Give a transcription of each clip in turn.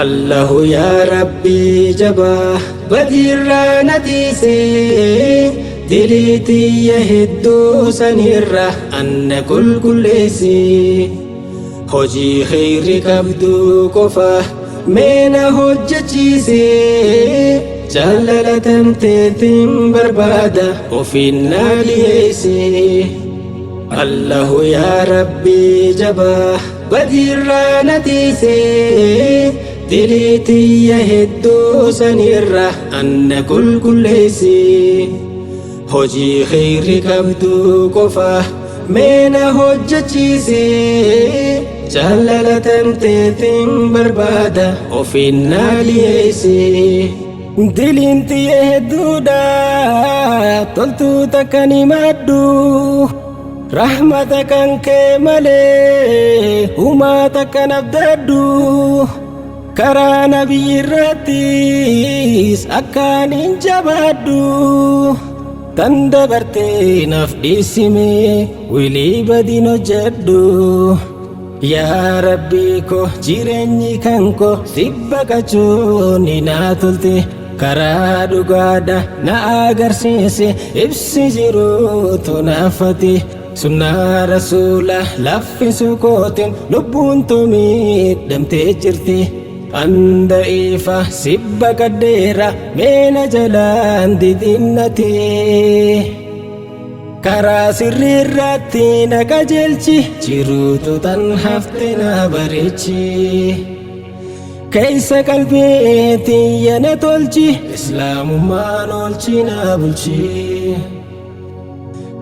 Allahu yaa Rabbii jabaa badiirraa na tiisee dilii tiyya hedduu sanirra anna qulqulleessi hojii khayri qabduu qofa meena hojjechiisee jaalala tanteetiin barbaada ofiin naa dhiyeessee. Allahu yaa Rabbii jabaa badiirraa na tiisee dilii tiyya hedduu sanirra anna qulqulleessi hojii khayri qabduu qofa meena hojjechiisee jaalala tanteetiin barbaada ofiin naa dhiyeessee. Diliin tiyya hedduudha toltuu takka ni maddu rahmata kan kee malee humaa takka nabdaddu karaa nabii irrattis akkaan hin jabaaddu tan dabartee naaf dhiisime wilii badin hojjedhu yaa Rabbii ko jireenyi kan ko sibbaqachuun naa tolte karaa dhugaadha na agarsiise ibsi jiruutu naafate sunnaa rasuula laffisu kootiin lubbuun miidhamtee jirti anda ifa sibbaqadheera meena jalaan didinnatee karaa sirrii irratti na qajeelchi jiruutu tan hafte na bareechi keessa qalbii tiyya na tolchi islaamummaan oolchi na bulchi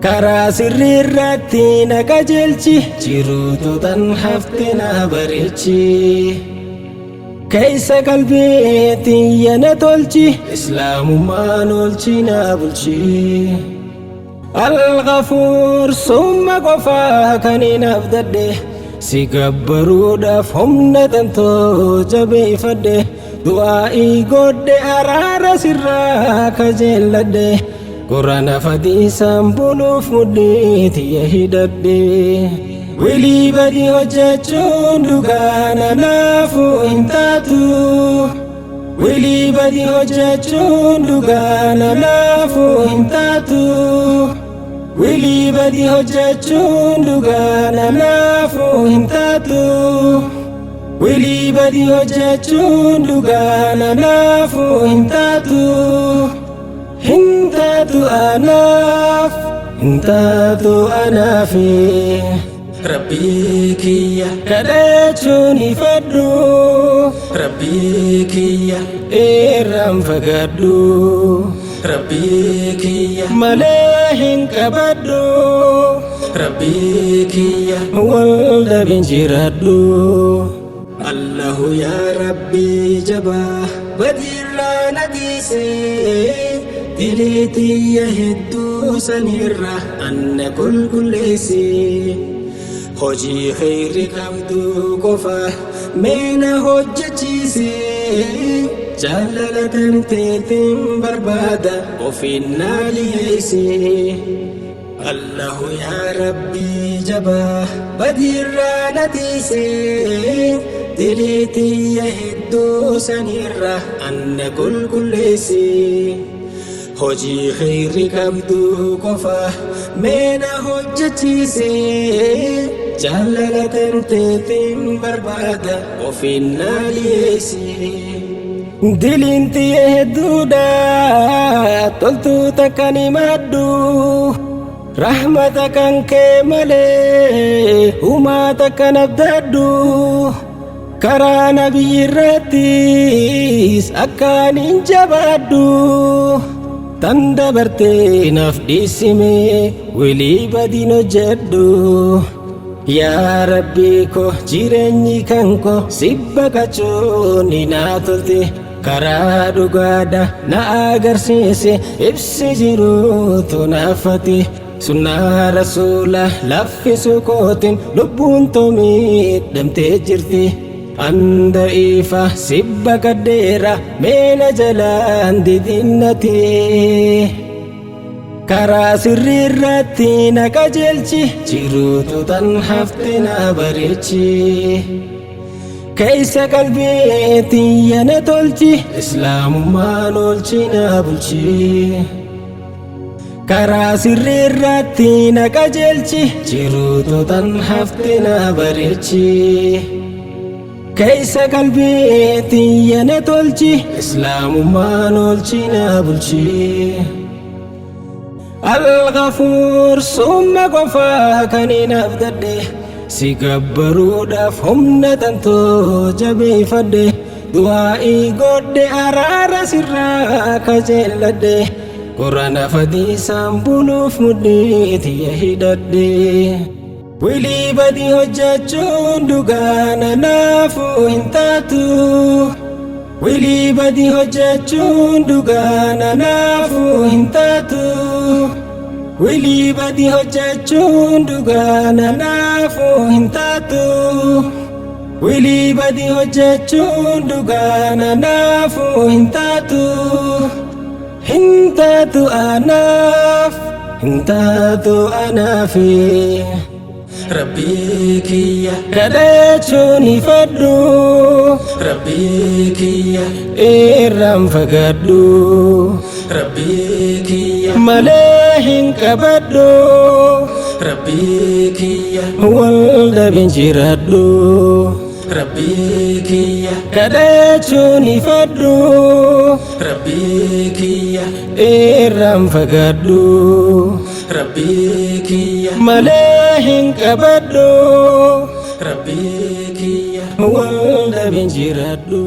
karaa sirrii irratti na qajeelchi jiruutu tan hafte na bareechi keessa qalbii tiyya na tolchi islaamummaan oolchi na bulchi. Al-Ghafuur summa qofaa kan hin abdadhe si gabbaruudhaaf humna tantoo jabeeffadhe du'aa'ii godhe araara sirraa kajeelladhe quraana fadiisaan buluuf mudhii tiyya hidhadhe wilii badii hojjechuun dhugaa nanaafuu hin taatu wilii badii hojjechuun dhugaa nanaafuu hin taatu wilii badii hojjechuun dhugaa nanaafuu hin taatu wilii badii hojjechuun dhugaa nanaafuu hin taatu anaaf hin taatu anaafi Rabbii kiyya kadhachuun ifadhu Rabbii kiyya irraan fagaadhu Rabbii kiyya malee hin qabadhu Rabbii kiyya wal dhabin jiraadhu. Allahu yaa Rabbii jabaa badiirraa na tiisee dilii tiyya hedduu sanirra anna qulqulleessi hojii khayri qabduu qofa meena hojjechiisee jaalala tanteetiin barbaada ofiin naa dhiyeessee. Allahu yaa Rabbii jabaa badiirraa na tiisee dilii tiyya hedduu sanirra anna qulqulleessi hojii khayri qabduu qofa meena hojjechiisee jaalala tanteetiin barbaada ofiin naa dhiyeessee. Diliin tiyya hedduudha toltuu takka ni maddu rahmata kan kee malee humaa takka nabdaddu karaa nabii irrattis akkaan hin jabaaddu tan dabartee naaf dhiisime wilii badin hojjedhu yaa Rabbii ko jireenyi kan ko sibbaqachuun naa tolte karaa dhugaadha na agarsiise ibsi jiruutu naafate sunnaa rasuula laffisu kootiin lubbuun miidhamtee jirti anda ifa sibbaqadheera meena jalaan didinnatee karaa sirrii irratti na qajeelchi jiruutu tan hafte na bareechi keessa qalbii tiyyana tolchi islaamummaan oolchina bulchi karaa sirriirratti na qajeelchi jiruutotan hafte na bareechi keessa qalbii tiyyana tolchi islaamummaan oolchina bulchi Al-Ghafuur summa qofaa kan hin abdadhe si gabbaruudhaaf humna tantoo jabeeffadhe du'aa'ii godhe araara sirraa kajeelladhe Quraana fadiisaan buluuf mudhii tiyya hidhadhe wilii badii hojjechuun dhugaana naafuu hin taatu wilii badii hojjechuun dhugaana naafuu hin taatu wilii badii hojjechuun dhugaana naafuu hin taatu wilii badii hojjechuun dhugaana naafuu hin taatu anaaf hin taatu anaafi Rabbii kiyya kadhachuun ifadhu Rabbii kiyya irraan fagaadhu Rabbii kiyya malee hin qabadhu Rabbii kiyya wal dhabeen jiraadhu Rabbii kiyya kadhachuun ifadhu Rabbii kiyya irraan fagaadhu Rabbii kiyya malee hin qabadhu Rabbii kiyya wal dhabeen jiraadhu